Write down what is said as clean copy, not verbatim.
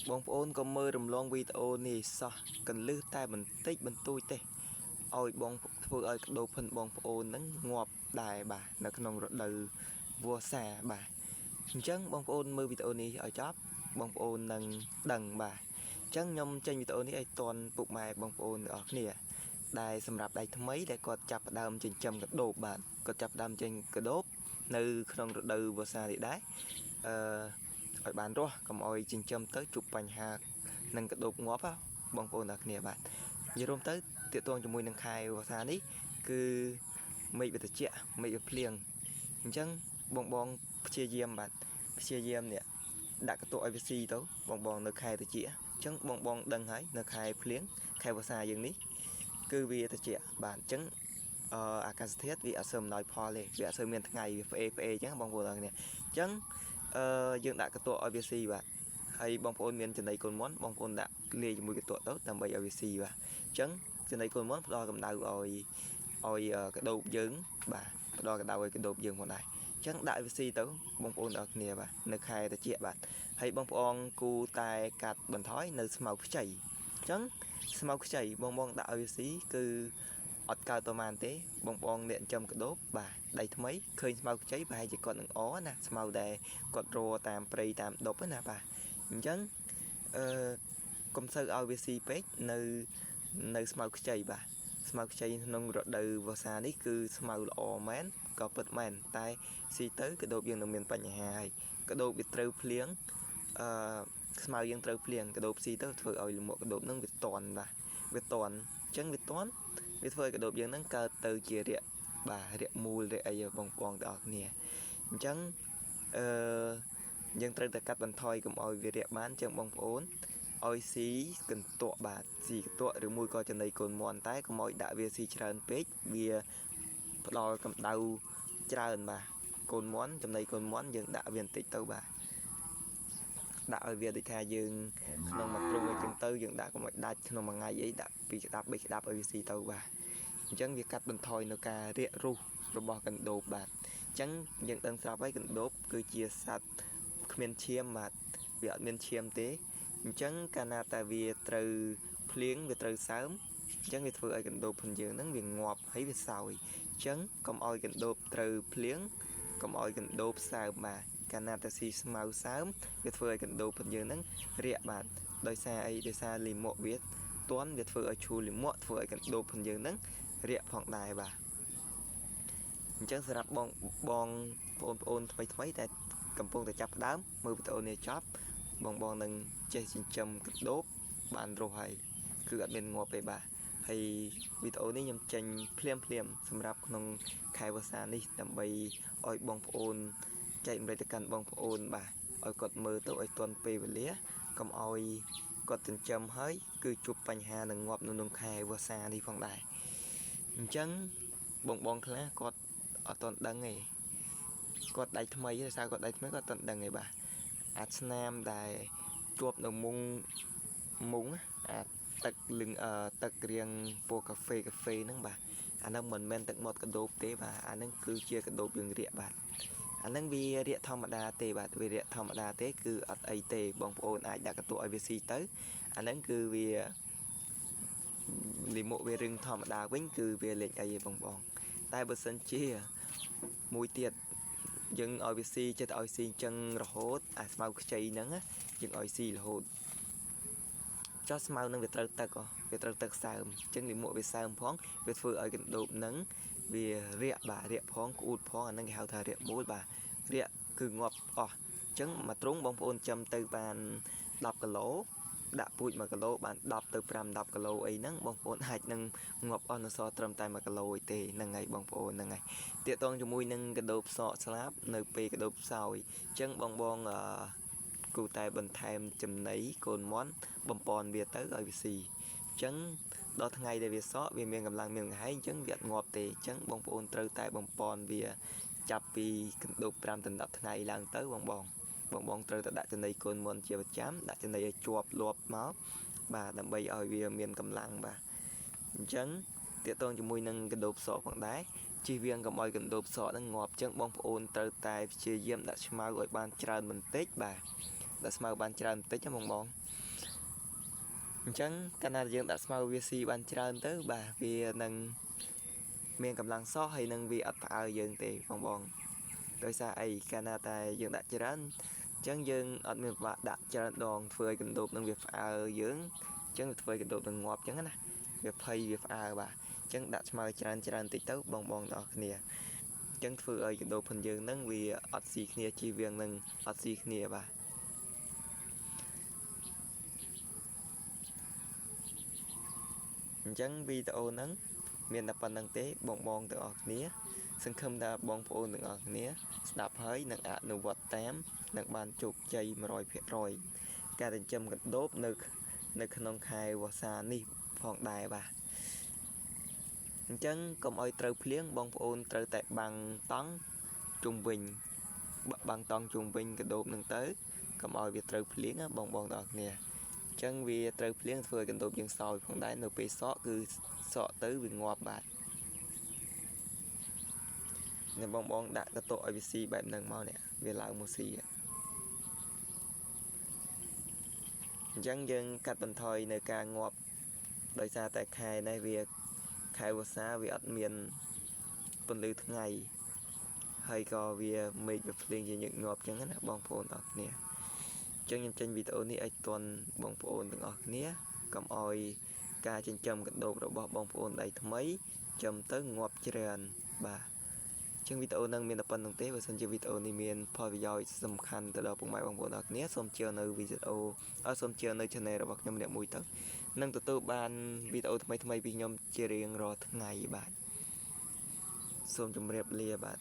បងប្អូនក៏មើលរំលងវីដេអូនេះសោះកន្លឹះតែបន្តិចបន្តួចទេឲ្យបងធ្វើឲ្យក្តោបភិនបងប្អូនហ្នឹងងាប់ដែរបាទនៅក្នុងរដូវវស្សាបាទអញ្ចឹងបងប្អូនមើលវីដេអូនេះឲ្យចប់បងប្អូននឹងដឹងបាទអញ្ចឹងខ្ញុំចេញវីដេអូនេះឲ្យតន់ពុកម៉ែបងប្អូនទាំងអស់គ្នាដែលសម្រាប់ដៃថ្មីដែលគាត់ចាប់ផ្ដើមចិញ្ចឹមកដោបបាទគាត់ចាប់ផ្ដើមចេញកដោបនៅក្នុងរដូវវស្សានេះដែរឲ្យបានរស់កុំឲ្យចិញ្ចឹមទៅជួបបញ្ហានឹងកដោបងាប់បងប្អូនទាំងគ្នាបាទនិយាយរួមទៅទាក់ទងជាមួយនឹងខែវស្សានេះគឺមេឃវាត្រជាក់មេឃវាភ្លៀងអញ្ចឹងបងព្យាយាមបាទព្យាយាមនេះដាក់កន្ទក់ឲ្យវាស៊ីទៅបងនៅខែត្រជាក់អញ្ចឹងបងដឹងហើយនៅខែភ្លៀងខែវស្សាយើងនេះគឺវាត្រជាក់បាទអញ្ចឹងអាកាសធាតុវាអត់សូវអំណោយផលទេវាអត់សូវមានថ្ងៃវាផ្អេអញ្ចឹងបងប្អូនទាំងគ្នាអញ្ចឹងយើងដាក់កន្ទក់ឲ្យវាស៊ីបាទហើយបងប្អូនមានចំណីកូនមន់បងប្អូនដាក់លាយជាមួយកន្ទក់ទៅដើម្បីឲ្យវាស៊ីបាទអញ្ចឹងចំណីកូនមន់ផ្ដល់កម្ដៅឲ្យកដោបយើងបាទផ្ដល់កម្ដៅឲ្យកដោបយើងមកដែរអញ្ចឹងដាក់វាស៊ីទៅបងប្អូនទាំងគ្នាបាទនៅខែត្រជាក់បាទហើយបងប្អូនគូតែកាត់បន្ថយនៅស្មៅខ្ចីអញ្ចឹងស្មៅខ្ចីបងដាក់ឲ្យវាស៊ីគឺអត់កើតប្រហែលទេបងអ្នកចិញ្ចឹមកដោបបាទដៃថ្មីឃើញស្មៅខ្ចីប្រហែលជាគាត់នឹងអណាស្មៅដែលគាត់រតាមព្រៃតាមដប់ណាបាទអញ្ចឹងកុំសូវឲ្យវាស៊ីពេកនៅស្មៅខ្ចីបាទស្មៅខ្ចីក្នុងរដូវវស្សានេះគឺស្មៅល្អមែនក៏ពិតមែនតែស៊ីទៅកដោបយើងនឹងមានបញ្ហាហើយកដោបវាត្រូវភ្លៀងស្មៅយើងត្រូវភ្លៀងកដោបស៊ីទៅធ្វើឲ្យលំកដោបនឹងវាតន់បាទវាតន់អញ្ចឹងវាតន់វាធ្វើឲ្យកដោបយើងនឹងកើតទៅជារាកបាទរាកមូលរាកអីបងប្អូនទាំងអស់គ្នាអញ្ចឹងយើងត្រូវតែកាត់បន្ថយកុំឲ្យវារាកបានអញ្ចឹងបងប្អូនឲ្យស៊ីកន្ទក់បាទស៊ីកន្ទក់ឬមួយក៏ចំណីកូនមន់តែកុំឲ្យដាក់វាស៊ីច្រើនពេកវាផ្ដល់កម្ដៅច្រើនបាទកូនមន់ចំណីកូនមន់យើងដាក់វាបន្តិចទៅបាទដាក់ឲ្យវាដូចថាយើងក្នុងមួយព្រឹងអញ្ចឹងទៅយើងដាក់កុំឲ្យដាច់ក្នុងមួយថ្ងៃអីដាក់2ក្តាប់3ក្តាប់ឲ្យវាស៊ីទៅបាទអញ្ចឹងវាកាត់បន្ថយនៅការរាករុះរបស់កណ្ដូបបាទអញ្ចឹងយើងដឹងស្រាប់ហើយកណ្ដូបគឺជាសត្វគ្មានឈាមបាទវាអត់មានឈាមទេអញ្ចឹងកាលណាតែវាត្រូវភ្លៀងវាត្រូវសើមអញ្ចឹងវាធ្វើឲ្យកណ្ដូបផងយើងហ្នឹងវាងាប់ហើយវាសោយអញ្ចឹងកុំឲ្យកណ្ដូបត្រូវភ្លៀងកុំឲ្យកណ្ដូបសើមបាទកាលណាតែស៊ីស្មៅសើមវាធ្វើឲ្យកណ្ដូបផងយើងហ្នឹងរាកបាទដោយសារអីដោយសារលីមួកវាតន់វាធ្វើឲ្យឈូលលីមួកធ្វើឲ្យកណ្ដូបផងយើងហ្នឹងរាកផងដែរបាទអញ្ចឹងសម្រាប់បងប្អូនថ្មីតែកំពុងតែចាប់ផ្ដើមមើលវីដេអូនេះចប់បងនឹងចេះចិញ្ចឹមកដោបបានរស់ហើយគឺអត់មានងាប់ទេបាទហើយវីដេអូនេះខ្ញុំចេញភ្លាមសម្រាប់ក្នុងខែវស្សានេះដើម្បីឲ្យបងប្អូនចែកម្លែកទៅកាន់បងប្អូនបាទឲ្យគាត់មើលទៅឲ្យទាន់ពេលវេលាកុំឲ្យគាត់ចិញ្ចឹមហើយគឺជួបបញ្ហានឹងងាប់នៅក្នុងខែវស្សានេះផងដែរអញ្ចឹងបងខ្លះគាត់អត់ទាន់ដឹងទេគាត់ដៃថ្មីទេសារគាត់ដៃថ្មីគាត់អត់ទាន់ដឹងទេបាទអាចស្នាមដែលជាប់នៅមុងអាទឹកលឹងទឹករៀងពណ៌កាហ្វេហ្នឹងបាទអាហ្នឹងមិនមែនទឹកមាត់កដោបទេបាទអាហ្នឹងគឺជាកដោបយើងរាកបាទអាហ្នឹងវារាកធម្មតាទេបាទវារាកធម្មតាទេគឺអត់អីទេបងប្អូនអាចដាក់កន្ទក់ឲ្យវាស៊ីទៅអាហ្នឹងគឺវាលីមុខវារឹងធម្មតាវិញគឺវាលេងអីទេបងតែបើសិនជាមួយទៀតយើងឲ្យវាស៊ីចិត្តឲ្យស៊ីអញ្ចឹងរហូតអាស្មៅខ្ចីហ្នឹងយើងឲ្យស៊ីរហូតចុះស្មៅនឹងវាត្រូវទឹកវាត្រូវទឹកសើមអញ្ចឹងលិមួកវាសើមផងវាធ្វើឲ្យកណ្ដូបនឹងវារាកបាទរាកផងក្អួតផងអាហ្នឹងគេហៅថារាកមូលបាទរាកគឺងាប់អស់អញ្ចឹងមួយទ្រុងបងប្អូនចាំទៅបាន10គីឡូដាក់ពូជ1គីឡូបាន10ទៅ5-10គីឡូអីហ្នឹងបងប្អូនអាចនឹងងាប់អស់នៅសល់ត្រឹមតែ1គីឡូឯទេហ្នឹងហើយបងប្អូនហ្នឹងហើយទាក់ទងជាមួយនឹងកដោបសក់ស្លាប់នៅពេលកដោបសោយអញ្ចឹងបងគូតែបន្ថែមចំណីកូនមន់បំពន់វាទៅឲ្យវាស៊ីអញ្ចឹងដល់ថ្ងៃដែលវាសក់វាមានកម្លាំងមានកំហែងអញ្ចឹងវាអត់ងាប់ទេអញ្ចឹងបងប្អូនត្រូវតែបំពន់វាចាប់ពីកណ្ដូប5ទៅ10ថ្ងៃឡើងទៅបងត្រូវតែដាក់ចំណីកូនមន់ជាប្រចាំដាក់ចំណីឲ្យជាប់លាប់មកបាទដើម្បីឲ្យវាមានកម្លាំងបាទអញ្ចឹងទាក់ទងជាមួយនឹងកណ្ដូបសក់ផងដែរជិះវៀងកុំឲ្យកណ្ដូបសក់ហ្នឹងងាប់អញ្ចឹងបងប្អូនត្រូវតែព្យាយាមដាក់ឆ្មៅឲ្យបានច្រើនបន្តិចបាទដាក់ស្មៅបានច្រើនបន្តិចណាបង chẳng cái nào dương đặt smart VC ban trơn tới bà vì nâng miền cầm lăng xót hay nâng vì ập ở dương thì phong bòn đôi xa ấy Canada dương đặt trơn chẳng dương ở miền bắc đặt trơn đòn phơi cần đột nâng việc ở dưỡng chẳng phơi cần đột nâng ngọt chẳng nè việc phơi việc ở bà chẳng đặt smart trơn tích tấu bòn bòn đó nè chẳng phơi ở cần đột phần dương nâng vì ở xì kia chi viên nâng ở xì kia bà chẳng video nâng miền đập bằng tế bong bong từ ở nia sân khâm đa bong phô từ ở nia đạp hơi nâng ạ nụ vật tám nâng bàn chụp chay mà rồi cả tình châm gật đốt nực nực nông khai và xa ni phong đài bà chân công ơi trâu phiếng bong phô trâu tại bằng tấn trung bình bằng tấn trung bình cái đốt nâng tới công ơi việc trâu phiếng á bong bong ở nia chân vì trâu phiếng phơi cái đốt dân sòi phong đài nụ bê sọ cứ sọ tới vì ngọt bạc nên bong đã cái tội IBCបែបហ្នឹងមកនេះវាឡើងមកស៊ីអញ្ចឹងយើងកាត់បន្ថយនៅការងាប់ដោយសារតែខែនេះវាខែវស្សាវាអត់មានពន្លឺថ្ងៃហើយក៏វាមេឃវាភ្លៀងជាញឹកញាប់អញ្ចឹងណាបងប្អូនអរគ្នាអញ្ចឹងខ្ញុំចេញវីដេអូនេះឲ្យទាន់បងប្អូនទាំងអស់គ្នាកុំឲ្យការចិញ្ចឹមកណ្ដូបរបស់បងប្អូនដៃថ្មីចំទៅងាប់ច្រើនបាទចឹងវីដេអូនឹងមានតែប៉ុណ្្នឹងទេបើសិនជាវីដេអូនេះមានផលប្រយោជន៍សំខាន់ទៅដល់ពុកម៉ែបងប្អូនអរគ្នាសូមជឿនៅវីដេអូសូមជឿនៅ channel របស់ខ្ញុំម្នាក់មួយទៅនឹងទទួលបានវីដេអូថ្មីៗពីខ្ញុំជារៀងរាល់ថ្ងៃបាទសូមជម្រាបលាបាទ